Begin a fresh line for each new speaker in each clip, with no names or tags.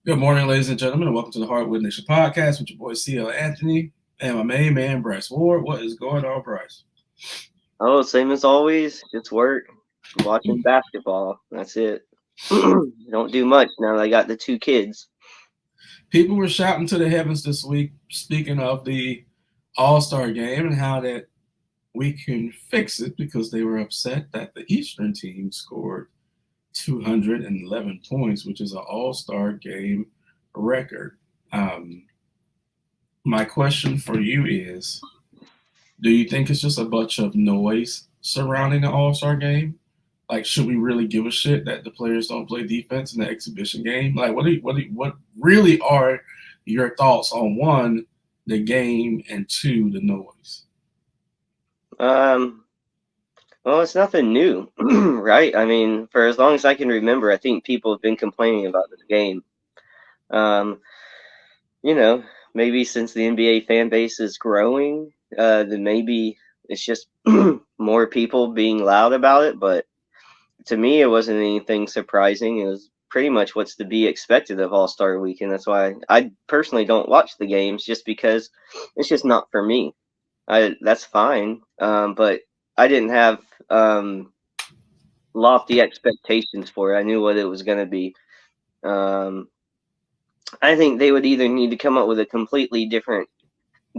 Good morning, ladies and gentlemen, and welcome to the Hardwood Nation podcast with your boy CL Anthony and my main man Bryce Ward. What is going on, Bryce?
Oh, same as always. Just work, watching basketball. That's it. Don't do much now that I got the two kids.
People were shouting to the heavens this week, speaking of the All-Star game and how that we can fix it because they were upset that the Eastern team scored 211 points, which is an All-Star game record. Um, my question for you is, do you think it's just a bunch of noise surrounding the All Star game? Like, should we really give a shit that the players don't play defense in the exhibition game? Like, what really are your thoughts on one, the game, and two, the noise?
Um, well, it's nothing new, right? I mean, for as long as I can remember, I think people have been complaining about this game. Um, you know, maybe since the NBA fan base is growing, then maybe it's just more people being loud about it. But to me, it wasn't anything surprising. It was pretty much what's to be expected of All Star Weekend. That's why I personally don't watch the games, just because it's just not for me. That's fine, but I didn't have lofty expectations for it. I knew what it was going to be. Um, I think they would either need to come up with a completely different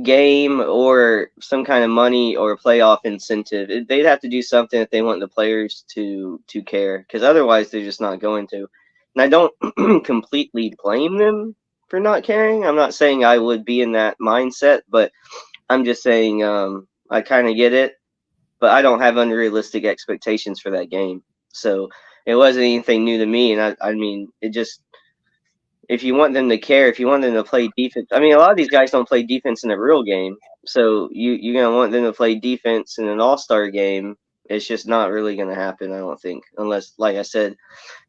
game or some kind of money or playoff incentive. They'd have to do something if they want the players to care, because otherwise they're just not going to. And I don't completely blame them for not caring. I'm not saying I would be in that mindset, but I'm just saying I kind of get it, but I don't have unrealistic expectations for that game. So it wasn't anything new to me, and I mean, it just, if you want them to care, if you want them to play defense, I mean, a lot of these guys don't play defense in a real game. So you're gonna want them to play defense in an All-Star game. It's just not really gonna happen, I don't think, unless, like I said,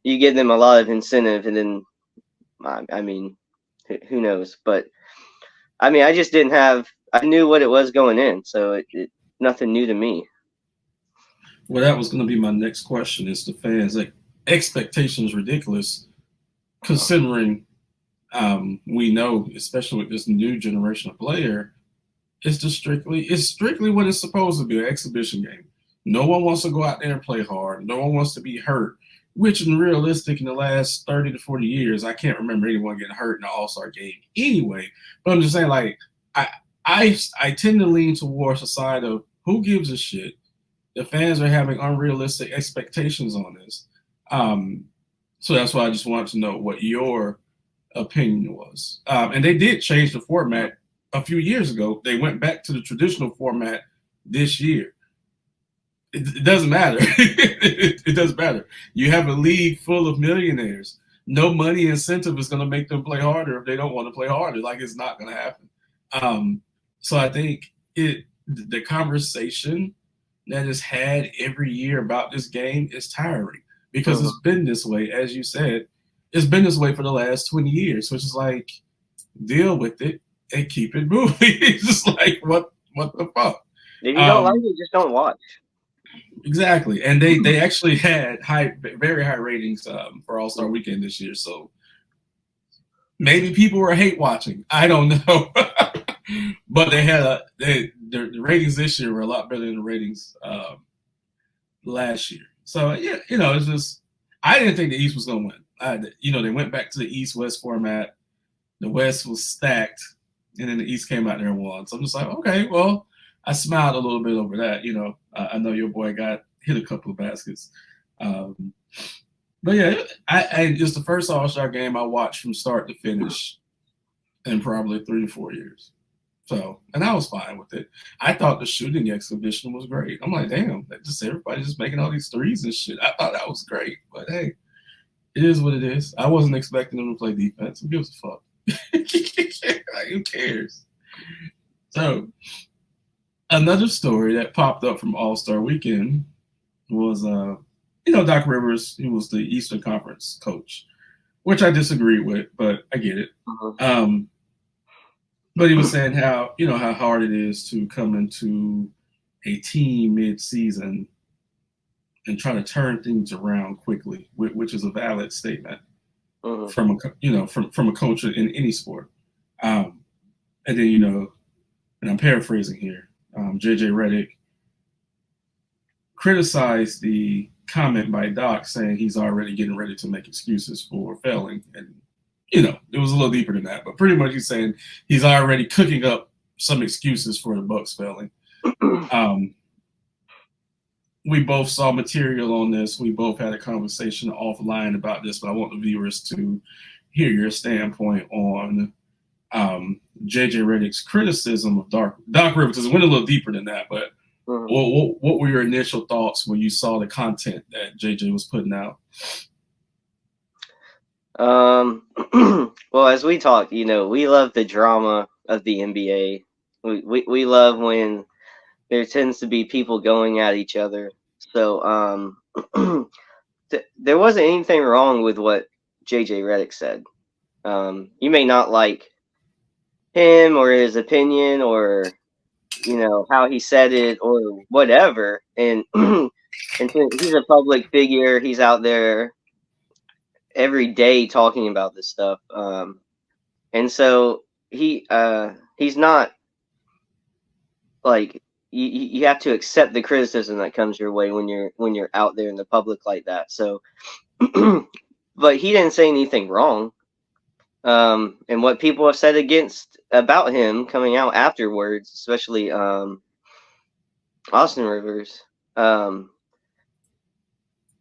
you give them a lot of incentive, and then I mean, who knows? But I mean, I just didn't have. I knew what it was going in, so it nothing new to me.
Well, that was going to be my next question: is the fans' like expectations ridiculous, considering we know, especially with this new generation of player, it's strictly what it's supposed to be, an exhibition game. No one wants to go out there and play hard. No one wants to be hurt. Which, in realistic, in the last 30 to 40 years, I can't remember anyone getting hurt in an All Star game anyway. But I'm just saying, like, I, I tend to lean towards the side of who gives a shit. The fans are having unrealistic expectations on this. Um, so that's why I just wanted to know what your opinion was. And they did change the format a few years ago. They went back to the traditional format this year. It doesn't matter. It doesn't matter. You have a league full of millionaires. No money incentive is going to make them play harder if they don't want to play harder. Like, it's not going to happen. Um, so I think the conversation that is had every year about this game is tiring because
Mhm.
it's been this way, as you said. It's been this way for the last 20 years. So it's just like, deal with it and keep it moving. It's just like, what the fuck?
If you don't like
Um,
it, just don't watch.
exactly. And they actually had very high ratings for All Star
Mhm.
Weekend this year. So maybe people were hate watching. I don't know. But they had the ratings this year were a lot better than the ratings last year. So yeah, it's just I didn't think the East was going to win. They went back to the East West format. The West was stacked, and then the East came out there and won. So I'm just like, okay, well, I smiled a little bit over that. I know your boy got hit a couple of baskets. Um, but yeah, it's the first All Star game I watched from start to finish in probably 3 to 4 years. So, and I was fine with it. I thought the shooting exhibition was great. I'm like, damn, just everybody just making all these threes and shit. I thought that was great, but hey, it is what it is. I wasn't expecting them to play defense. Who gives a fuck? Like, who cares? So, another story that popped up from All Star Weekend was, Doc Rivers. He was the Eastern Conference coach, which I disagreed with, but I get it.
Mhm.
Um, but he was saying how hard it is to come into a team mid-season and try to turn things around quickly, which is a valid statement.
Mm-hmm.
from a coach in any sport. And then and I'm paraphrasing here. JJ Redick criticized the comment by Doc saying he's already getting ready to make excuses for failing, and it was a little deeper than that, but pretty much he's saying he's already cooking up some excuses for the Bucks failing. We both saw material on this. We both had a conversation offline about this, but I want the viewers to hear your standpoint on JJ Redick's criticism of Doc Rivers, because it went a little deeper than that. But what were your initial thoughts when you saw the content that JJ was putting out?
Well, as we talked, we love the drama of the NBA. We love when there tends to be people going at each other. So there wasn't anything wrong with what JJ Redick said. You may not like him or his opinion or how he said it or whatever, and he's a public figure. He's out there every day talking about this stuff, and so he's not like you have to accept the criticism that comes your way when you're out there in the public like that. So, but he didn't say anything wrong. And what people have said about him coming out afterwards, especially Austin Rivers,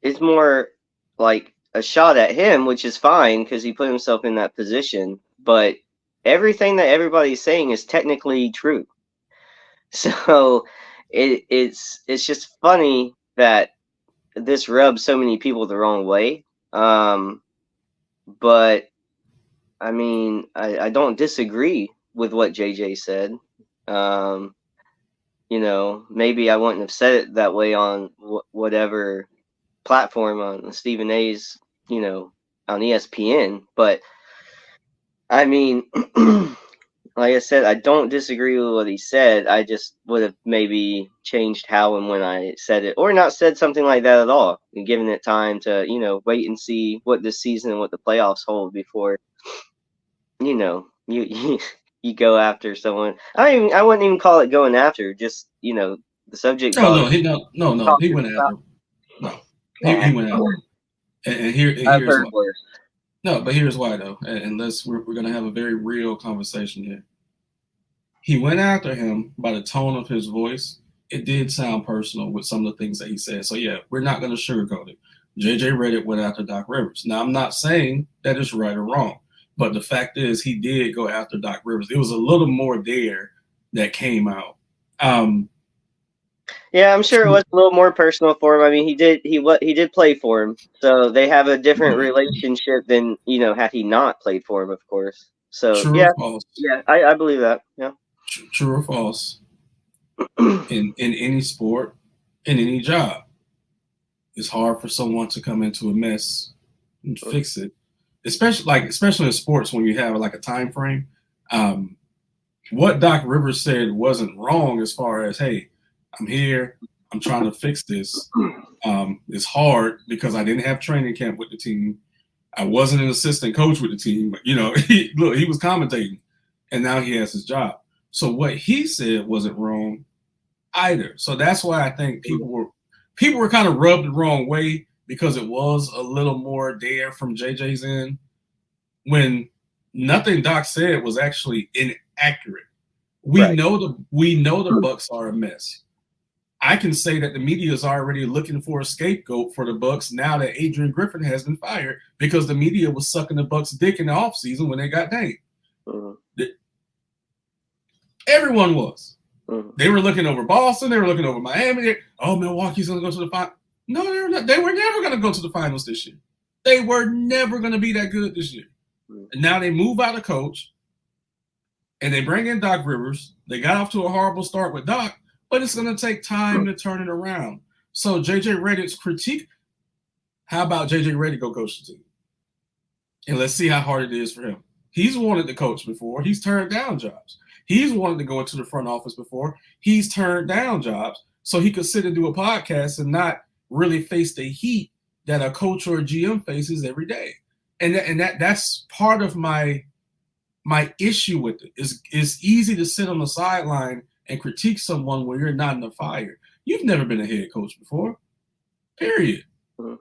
it's more like a shot at him, which is fine because he put himself in that position. But everything that everybody's saying is technically true. So it's just funny that this rubs so many people the wrong way. But I mean, I don't disagree with what JJ said. Maybe I wouldn't have said it that way on whatever platform on Stephen A's, on ESPN. But I mean, like I said, I don't disagree with what he said. I just would have maybe changed how and when I said it, or not said something like that at all, and given it time to, wait and see what this season and what the playoffs hold before, you go after someone. I wouldn't even call it going after. Just the subject.
No, he went after. No, he went after. And here's why.
Worse.
No, but here's why though. And we're gonna have a very real conversation here. He went after him by the tone of his voice. It did sound personal with some of the things that he said. So yeah, we're not gonna sugarcoat it. JJ Redick went after Doc Rivers. Now I'm not saying that it's right or wrong. But the fact is, he did go after Doc Rivers. It was a little more there that came out.
Yeah, I'm sure it was a little more personal for him. I mean, he did play for him, so they have a different relationship than had he not played for him, of course. So
true or false?
Yeah, I believe that. Yeah.
True or false? in any sport, in any job, it's hard for someone to come into a mess and fix it. Especially in sports when you have like a time frame. What Doc Rivers said wasn't wrong as far as, hey, I'm here, I'm trying to fix this. It's hard because I didn't have training camp with the team. I wasn't an assistant coach with the team, but he was commentating, and now he has his job. So what he said wasn't wrong either. So that's why I think people were kind of rubbed the wrong way, because it was a little more there from JJ's end, when nothing Doc said was actually inaccurate. We know the Bucks are a mess. I can say that the media is already looking for a scapegoat for the Bucks now that Adrian Griffin has been fired, because the media was sucking the Bucks' dick in the offseason when they got Dame. Everyone was. They were looking over Boston. They were looking over Miami. Milwaukee's going to go to the final. No, they were never going to go to the finals this year. They were never going to be that good this year. And now they move out a coach, and they bring in Doc Rivers. They got off to a horrible start with Doc, but it's going to take time to turn it around. So JJ Redick's critique, how about JJ Redick go coach the team? And let's see how hard it is for him. He's wanted to coach before. He's turned down jobs. He's wanted to go into the front office before. He's turned down jobs so he could sit and do a podcast and not really face the heat that a coach or a GM faces every day. and that's part of my issue with it. Is it's easy to sit on the sideline and critique someone when you're not in the fire. You've never been a head coach before, period.
Mm-hmm.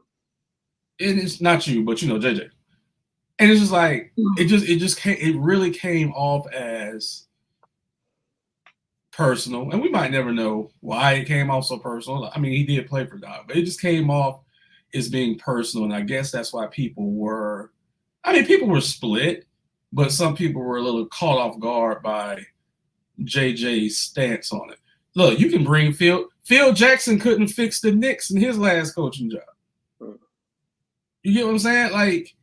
And it's not you, but JJ. And it's just like it really came off as personal, and we might never know why it came off so personal. I mean, he did play for Doc, but it just came off as being personal, and I guess that's why people were split, but some people were a little caught off guard by JJ's stance on it. Look, you can bring Phil Jackson couldn't fix the Knicks in his last coaching job. You get what I'm saying? Like,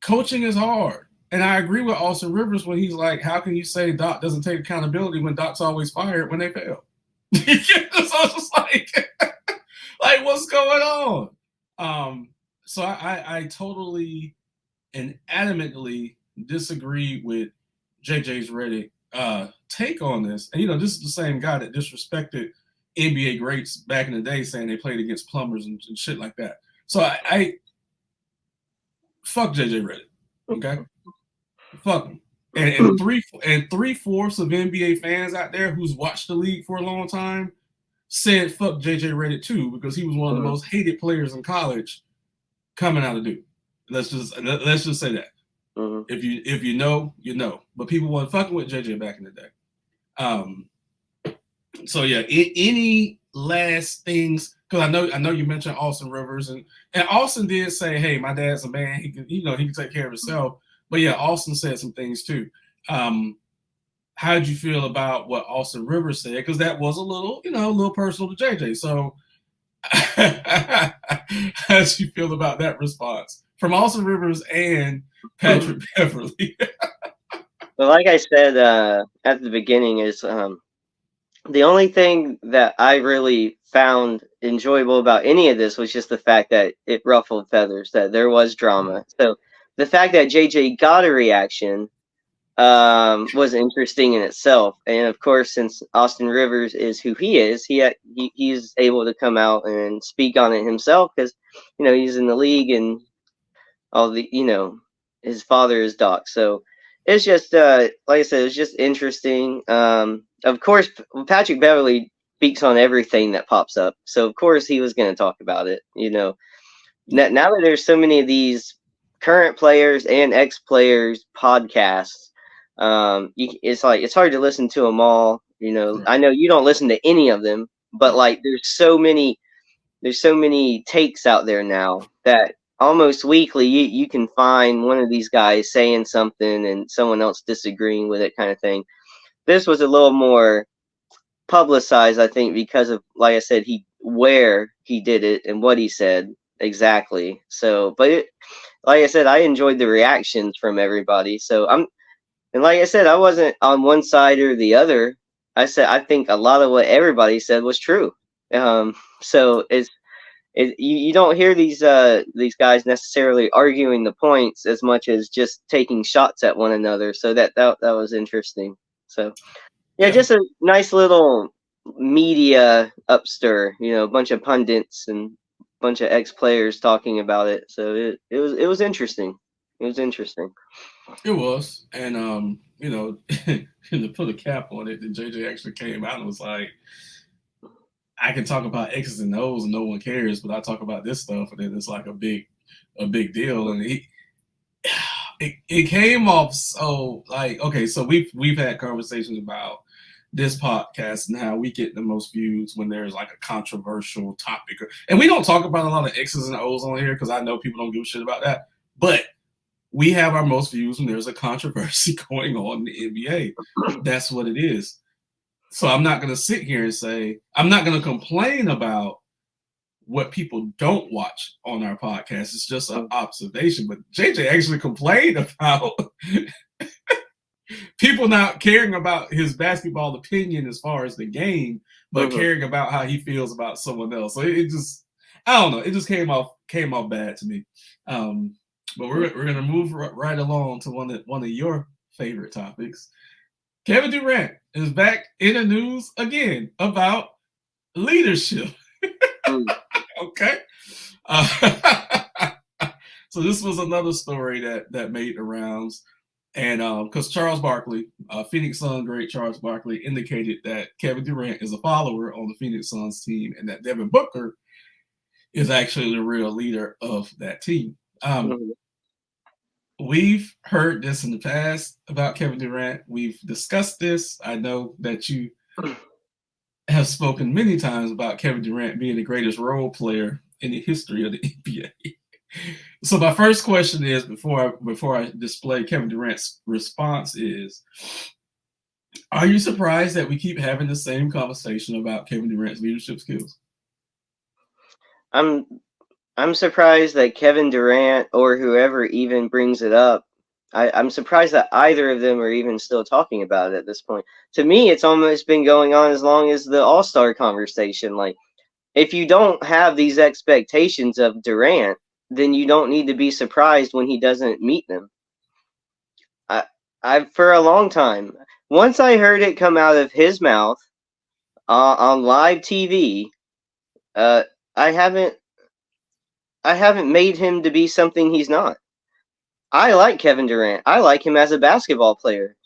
coaching is hard. And I agree with Austin Rivers when he's like, how can you say Doc doesn't take accountability when Doc's always fired when they fail? So it's just like what's going on? So I totally and adamantly disagree with JJ's Redick take on this. And, this is the same guy that disrespected NBA greats back in the day, saying they played against plumbers and shit like that. So I fuck JJ Redick, okay? Fuck him. And 3/4 of NBA fans out there who's watched the league for a long time said fuck JJ Redick too, because he was one of the most hated players in college coming out of Duke. Let's just say that. Mm-hmm. If you know, you know. But people weren't fucking with JJ back in the day. So yeah, any last things? Because I know you mentioned Austin Rivers, and Austin did say, "Hey, my dad's a man. He can take care of himself." But yeah, Austin said some things too. How did you feel about what Austin Rivers said? Because that was a little personal to JJ. So how did you feel about that response from Austin Rivers and Patrick Beverly?
Well, like I said at the beginning, is the only thing that I really found enjoyable about any of this was just the fact that it ruffled feathers, that there was drama. So the fact that JJ got a reaction was interesting in itself. And of course, since Austin Rivers is who he is, he's able to come out and speak on it himself because, he's in the league and all the, his father is Doc. So it's just, like I said, it's just interesting. Of course, Patrick Beverly speaks on everything that pops up. So of course he was going to talk about it, Now that there's so many of these current players and ex-players podcasts, it's hard to listen to them all. I know you don't listen to any of them, but like there's so many takes out there now that almost weekly you can find one of these guys saying something and someone else disagreeing with it, kind of thing. This was a little more publicized, I think, because of, like I said, where he did it and what he said exactly. So, but like I said, I enjoyed the reactions from everybody. So and like I said, I wasn't on one side or the other. I think a lot of what everybody said was true. So you don't hear these guys necessarily arguing the points as much as just taking shots at one another. So that was interesting. So yeah, just a nice little media upstir. A bunch of pundits and a bunch of ex-players talking about it. So it was interesting. It was interesting.
It was, and to put a cap on it, then JJ actually came out and was like, I can talk about X's and O's and no one cares, but I talk about this stuff and then it's like a big deal. And it came off so like, okay, so we've had conversations about this podcast and how we get the most views when there's like a controversial topic. And we don't talk about a lot of X's and O's on here because I know people don't give a shit about that. But we have our most views when there's a controversy going on in the NBA. That's what it is. So I'm not going to sit here and say, I'm not going to complain about what people don't watch on our podcast. It's just an observation. But JJ actually complained about people not caring about his basketball opinion as far as the game, but caring about how he feels about someone else. So it just, I don't know. It just came off bad to me. But we're going to move right along to one of your favorite topics. Kevin Durant is back in the news again about leadership. Okay. So this was another story that made the rounds. And because Charles Barkley, Phoenix Sun great Charles Barkley, indicated that Kevin Durant is a follower on the Phoenix Suns team and that Devin Booker is actually the real leader of that team.
Mhm.
We've heard this in the past about Kevin Durant. We've discussed this. I know that you have spoken many times about Kevin Durant being the greatest role player in the history of the NBA. So my first question is, before I display Kevin Durant's response, is: are you surprised that we keep having the same conversation about Kevin Durant's leadership skills?
I'm I'm surprised that Kevin Durant or whoever even brings it up. I'm surprised that either of them are even still talking about it at this point. To me, it's almost been going on as long as the All-Star conversation. Like, if you don't have these expectations of Durant, then you don't need to be surprised when he doesn't meet them. I, I've for a long time. Once I heard it come out of his mouth on live TV, uh, I haven't I haven't made him to be something he's not. I like Kevin Durant. I like him as a basketball player.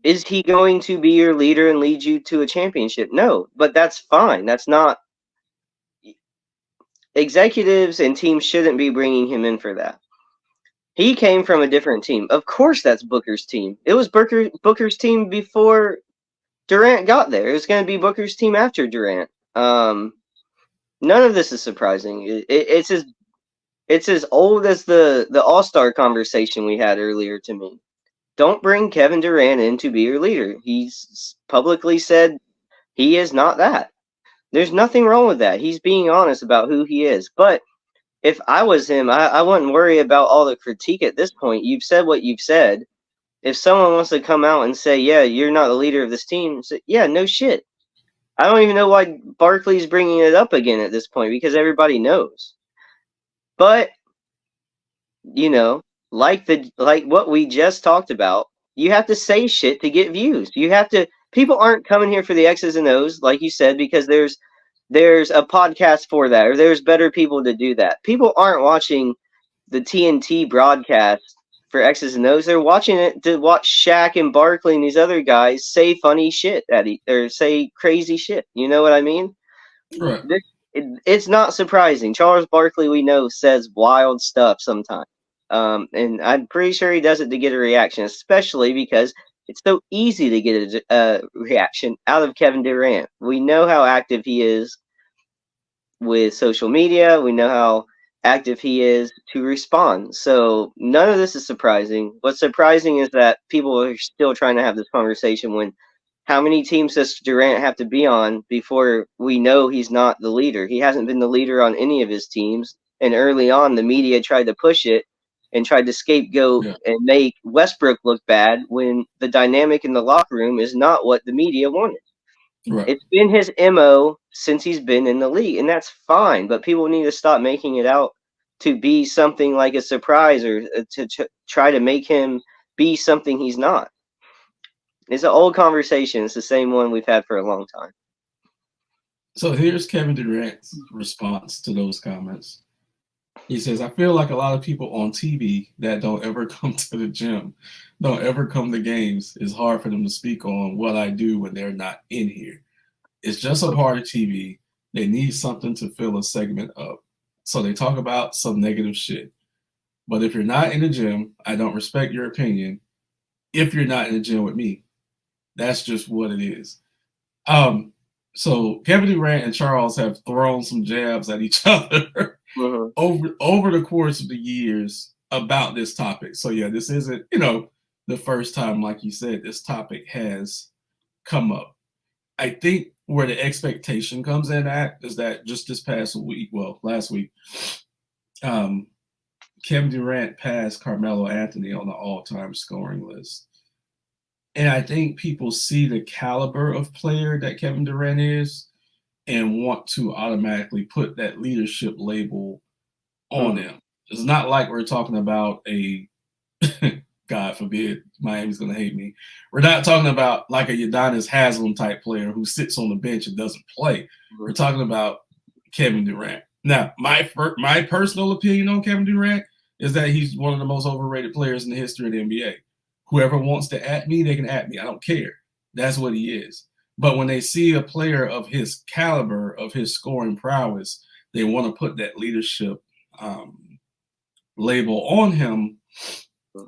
Is he going to be your leader and lead you to a championship? No, but that's fine. That's not executives and teams shouldn't be bringing him in for that. He came from a different team. Of course, that's Booker's team. It was Booker's team before Durant got there. It was going to be Booker's team after Durant. None of this is surprising. It's as old as the All Star conversation we had earlier. To me, don't bring Kevin Durant in to be your leader. He's publicly said he is not that. There's nothing wrong with that. He's being honest about who he is. But if I was him, I wouldn't worry about all the critique at this point. You've said what you've said. If someone wants to come out and say, yeah, you're not the leader of this team, say, yeah, no shit. I don't even know why Barkley's bringing it up again at this point because everybody knows. But you know, like what we just talked about, you have to say shit to get views. You have to. People aren't coming here for the X's and O's, like you said, because there's a podcast for that, or there's better people to do that. People aren't watching the TNT broadcast for X's and O's. They're watching it to watch Shaq and Barkley and these other guys say funny shit or say crazy shit. You know what I mean?
Right.
It's not surprising. Charles Barkley, we know, says wild stuff sometimes. And I'm pretty sure he does it to get a reaction, especially because it's so easy to get a reaction out of Kevin Durant. We know how active he is with social media. We know how active he is to respond. So none of this is surprising. What's surprising is that people are still trying to have this conversation when how many teams does Durant have to be on before we know he's not the leader? He hasn't been the leader on any of his teams. And early on, the media tried to push it and tried to scapegoat and make Westbrook look bad when the dynamic in the locker room is not what the media wanted.
Right.
It's been his MO since he's been in the league, and that's fine. But people need to stop making it out to be something like a surprise or to try to make him be something he's not. It's an old conversation. It's the same one we've had for a long time.
So here's Kevin Durant's response to those comments. He says, I feel like a lot of people on TV that don't ever come to the gym, don't ever come to games. It's hard for them to speak on what I do when they're not in here. It's just a part of TV. They need something to fill a segment up. So they talk about some negative shit. But if you're not in the gym, I don't respect your opinion. If you're not in the gym with me, that's just what it is. So Kevin Durant and Charles have thrown some jabs at each other over the course of the years about this topic. So yeah, this isn't, the first time, like you said, this topic has come up. I think where the expectation comes in at is that just this past week, last week, Kevin Durant passed Carmelo Anthony on the all-time scoring list. And I think people see the caliber of player that Kevin Durant is and want to automatically put that leadership label on him. It's not like we're talking about a, God forbid, Miami's going to hate me. We're not talking about like a Udonis Haslem type player who sits on the bench and doesn't play. We're talking about Kevin Durant. Now, my personal opinion on Kevin Durant is that he's one of the most overrated players in the history of the NBA. Whoever wants to at me, they can at me. I don't care. That's what he is. But when they see a player of his caliber, of his scoring prowess, they want to put that leadership label on him,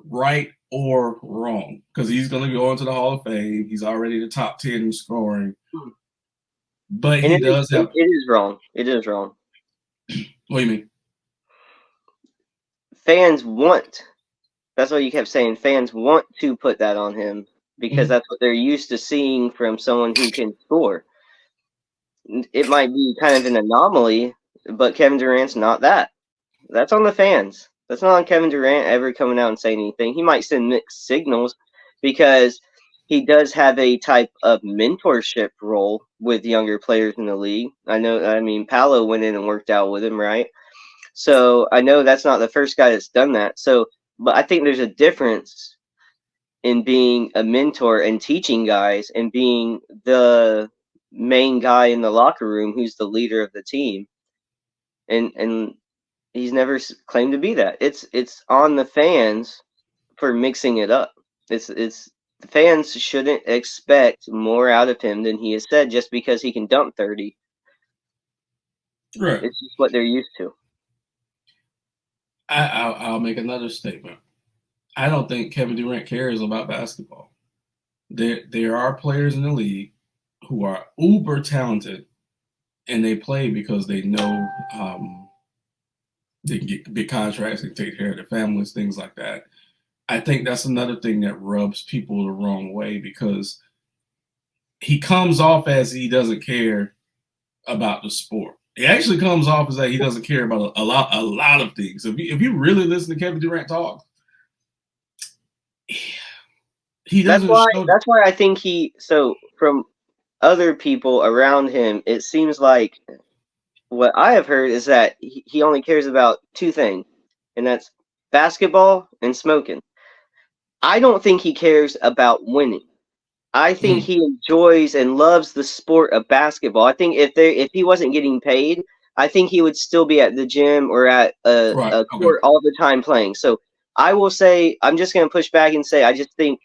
right or wrong, because he's going to go into the Hall of Fame. He's already the top 10 in scoring. But
And
he does have.
it is wrong. It is wrong.
What do you mean?
Fans want. That's what you kept saying. Fans want to put that on him because that's what they're used to seeing from someone who can score. It might be kind of an anomaly, but Kevin Durant's not that. That's on the fans. That's not on Kevin Durant ever coming out and saying anything. He might send mixed signals because he does have a type of mentorship role with younger players in the league. I mean, Paolo went in and worked out with him, right? So I know that's not the first guy that's done that. So, but I think there's a difference in being a mentor and teaching guys and being the main guy in the locker room who's the leader of the team. And he's never claimed to be that. It's on the fans for mixing it up. It's the fans shouldn't expect more out of him than he has said just because he can dump 30.
Right.
It's just what they're used to.
I'll make another statement. I don't think Kevin Durant cares about basketball. There are players in the league who are uber talented, and they play because they know they can get big contracts and take care of their families, things like that. I think that's another thing that rubs people the wrong way because he comes off as he doesn't care about the sport. It actually comes off as that he doesn't care about a lot of things. If you really listen to Kevin Durant talk, he doesn't show.
That's why I think from other people around him, it seems like what I have heard is that he only cares about two things, and that's basketball and smoking. I don't think he cares about winning. I think he enjoys and loves the sport of basketball. I think if he wasn't getting paid, I think he would still be at the gym or at a court all the time playing. So I will say, I'm just going to push back and say, I just think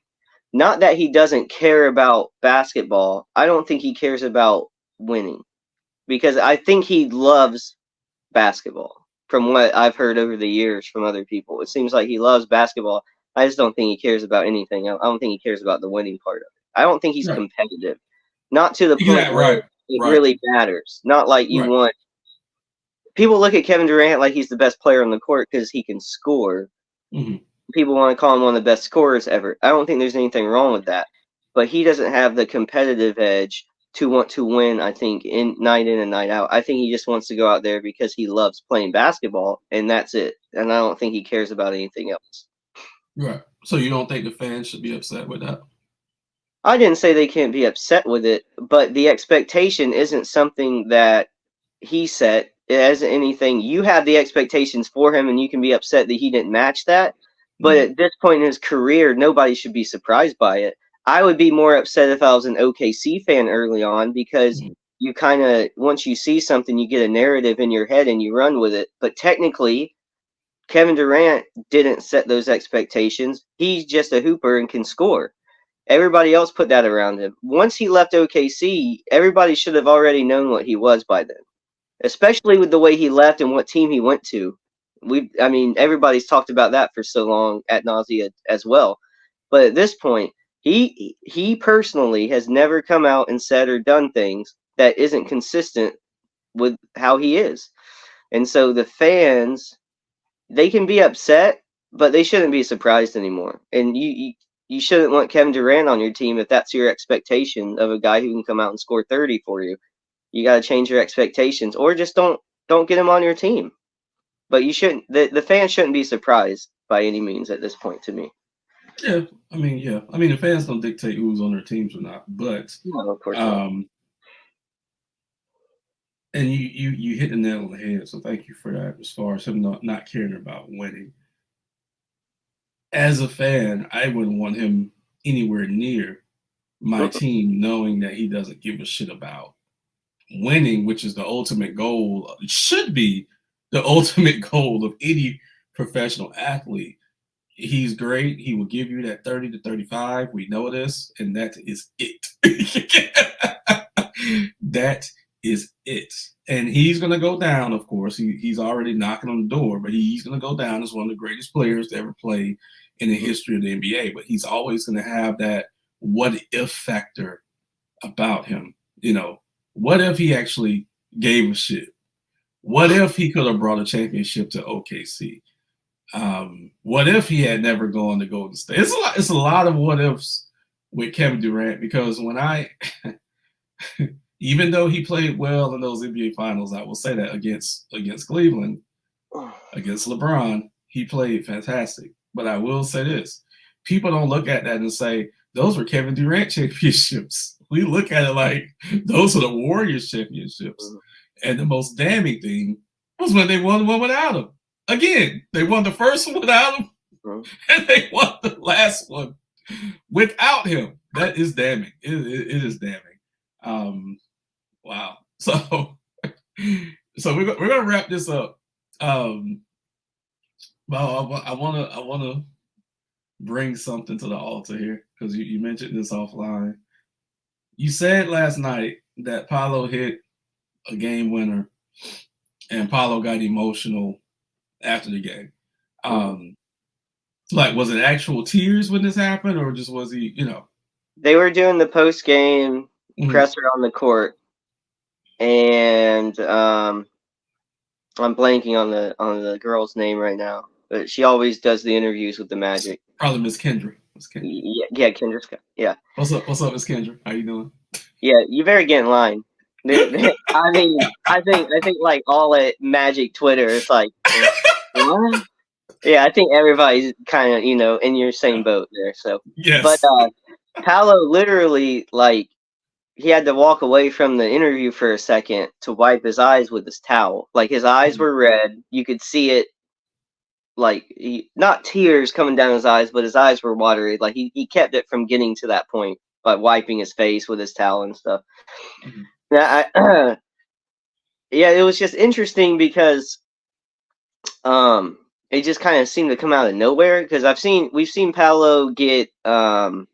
not that he doesn't care about basketball. I don't think he cares about winning because I think he loves basketball from what I've heard over the years from other people. It seems like he loves basketball. I just don't think he cares about anything else. I don't think he cares about the winning part of it. I don't think he's competitive. Not to the point where it really matters. Not like you want. People look at Kevin Durant like he's the best player on the court because he can score. People want to call him one of the best scorers ever. I don't think there's anything wrong with that. But he doesn't have the competitive edge to want to win, I think, in and night out. I think he just wants to go out there because he loves playing basketball, and that's it. And I don't think he cares about anything else.
Right. So you don't think the fans should be upset with that?
I didn't say they can't be upset with it, but the expectation isn't something that he set. It isn't anything. You have the expectations for him, and you can be upset that he didn't match that. But at this point in his career, nobody should be surprised by it. I would be more upset if I was an OKC fan early on because you kind of, once you see something, you get a narrative in your head and you run with it. But technically, Kevin Durant didn't set those expectations. He's just a hooper and can score. Everybody else put that around him. Once he left OKC, everybody should have already known what he was by then, especially with the way he left and what team he went to. Everybody's talked about that for so long ad nauseam as well. But at this point, he personally has never come out and said or done things that isn't consistent with how he is. And so the fans, they can be upset, but they shouldn't be surprised anymore. And you shouldn't want Kevin Durant on your team if that's your expectation of a guy who can come out and score 30 for you. You got to change your expectations, or just don't get him on your team. But you shouldn't. The fans shouldn't be surprised by any means at this point. To me.
Yeah. The fans don't dictate who's on their teams or not, but
no, of course not.
And you hit the nail on the head. So thank you for that. As far as him not caring about winning. As a fan, I wouldn't want him anywhere near my team, knowing that he doesn't give a shit about winning, which is the ultimate goal. It should be the ultimate goal of any professional athlete. He's great. He will give you that 30 to 35. We know this, and that is it. That is it. And he's going to go down, of course. He's already knocking on the door, but he's going to go down as one of the greatest players to ever play in the history of the NBA. But he's always going to have that what if factor about him. What if he actually gave a shit? What if he could have brought a championship to OKC? What if he had never gone to Golden State? It's a lot of what ifs with Kevin Durant because even though he played well in those NBA finals, I will say that against Cleveland, against LeBron, he played fantastic. But I will say this: people don't look at that and say those were Kevin Durant championships. We look at it like those are the Warriors championships. And the most damning thing was when they won one without him. Again, they won the first one without him, and they won the last one without him. That is damning. It is damning. Wow. So we're gonna wrap this up. Well, I wanna bring something to the altar here because you mentioned this offline. You said last night that Paolo hit a game winner, and Paolo got emotional after the game. Was it actual tears when this happened, or just was he,
They were doing the post game presser on the court, and I'm blanking on the girl's name right now, but she always does the interviews with the Magic.
Probably Miss Kendra.
Yeah, Kendra Scott. Yeah.
What's up, Miss Kendra? How you doing?
Yeah, you better get in line. I think like all at Magic Twitter, it's like, what? Yeah, I think everybody's kind of in your same boat there. So
yes,
but Paolo literally he had to walk away from the interview for a second to wipe his eyes with his towel. Like his eyes were red, you could see it. Like not tears coming down his eyes, but his eyes were watery. Like he kept it from getting to that point by wiping his face with his towel and stuff. Now, yeah, it was just interesting because it just kind of seemed to come out of nowhere because we've seen Paolo get I'm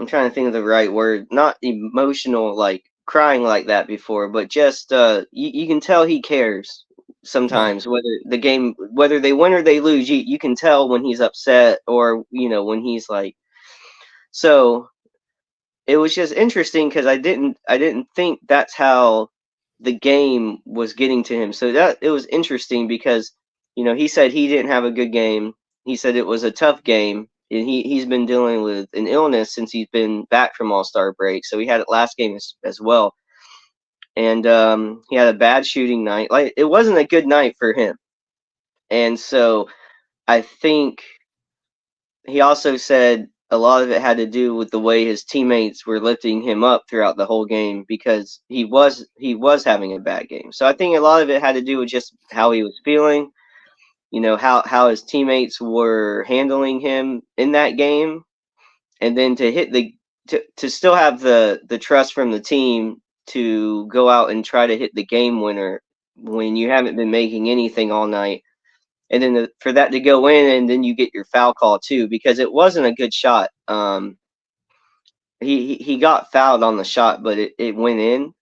trying to think of the right word, not emotional like crying like that before, but just you can tell he cares sometimes whether they win or they lose, you can tell when he's upset or when he's like. So it was just interesting because I didn't think that's how the game was getting to him. So that it was interesting because he said he didn't have a good game. He said it was a tough game, and he's been dealing with an illness since he's been back from All-Star break. So he had it last game as well, and he had a bad shooting night. Like it wasn't a good night for him, and so I think he also said a lot of it had to do with the way his teammates were lifting him up throughout the whole game because he was having a bad game. So I think a lot of it had to do with just how he was feeling, how his teammates were handling him in that game, and then to still have the trust from the team to go out and try to hit the game winner when you haven't been making anything all night. And then for that to go in, and then you get your foul call too, because it wasn't a good shot. He got fouled on the shot, but it went in.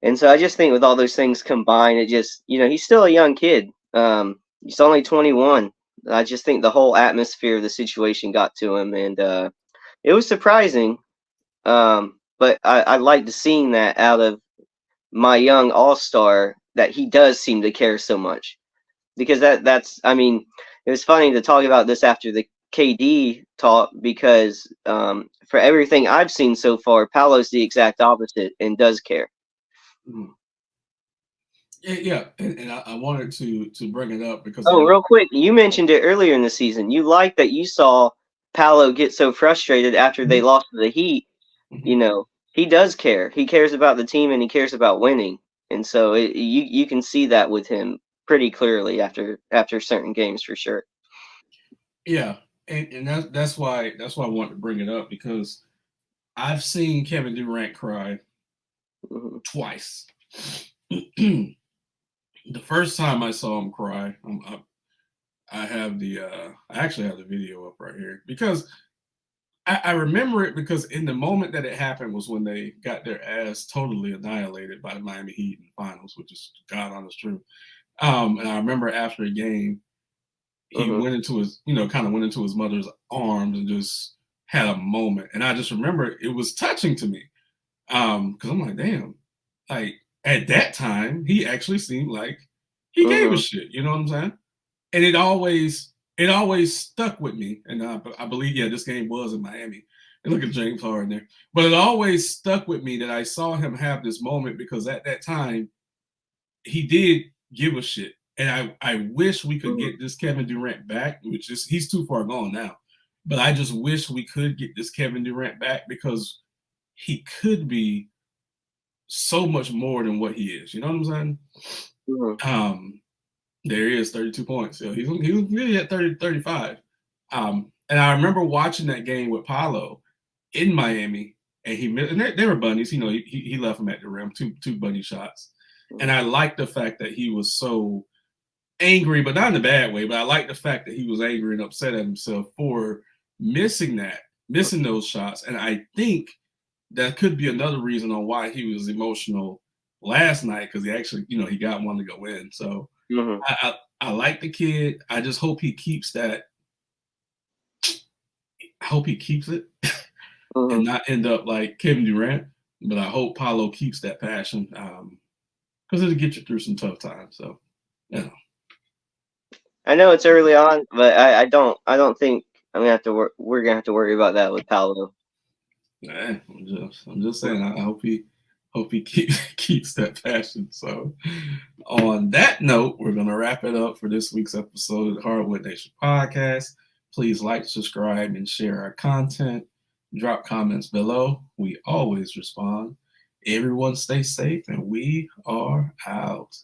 And so I just think with all those things combined, it just he's still a young kid. He's only 21. I just think the whole atmosphere of the situation got to him, and it was surprising. But I liked seeing that out of my young all-star that he does seem to care so much. Because that's it was funny to talk about this after the KD talk because for everything I've seen so far, Paolo's the exact opposite and does care.
Yeah, and I wanted to bring it up because
real quick, you mentioned it earlier in the season. You like that you saw Paolo get so frustrated after they lost to the Heat. He does care. He cares about the team and he cares about winning, and so you can see that with him pretty clearly after certain games for sure.
Yeah, and that's why I wanted to bring it up because I've seen Kevin Durant cry twice. The first time I saw him cry, I have the I actually have the video up right here because I remember it because in the moment that it happened was when they got their ass totally annihilated by the Miami Heat in the finals, which is God honest truth. And I remember after the game, he
Mm-hmm.
went into his, kind of went into his mother's arms and just had a moment. And I just remember it was touching to me. Because I'm like, damn, like at that time, he actually seemed like he gave a
Mm-hmm.
shit. You know what I'm saying? And it always stuck with me. And I believe, yeah, this game was in Miami. And look at James Harden there. But it always stuck with me that I saw him have this moment because at that time he did give a shit. And I wish we could
Mm-hmm.
get this Kevin Durant back, which is he's too far gone now. But I just wish we could get this Kevin Durant back because he could be so much more than what he is. You know what I'm saying?
Mm-hmm.
There he is, 32 points. So he was really at 30, 35. And I remember watching that game with Paolo in Miami, and they were bunnies. He left him at the rim, two bunny shots. And I liked the fact that he was so angry, but not in a bad way. But I liked the fact that he was angry and upset at himself for missing those shots. And I think that could be another reason on why he was emotional last night because he actually, he got one to go in. So
Mm-hmm.
I like the kid. I just hope he keeps that. I hope he keeps it and
Mm-hmm.
not end up like Kevin Durant. But I hope Paolo keeps that passion because it'll get you through some tough times. So, yeah.
I know it's early on, but I don't think I'm gonna have to we're gonna have to worry about that with Paolo.
I'm just saying. I hope he keeps that passion. So, on that note, we're gonna wrap it up for this week's episode of the Hardwood Nation podcast. Please like, subscribe, and share our content. Drop comments below. We always respond. Everyone stay safe, and we are out.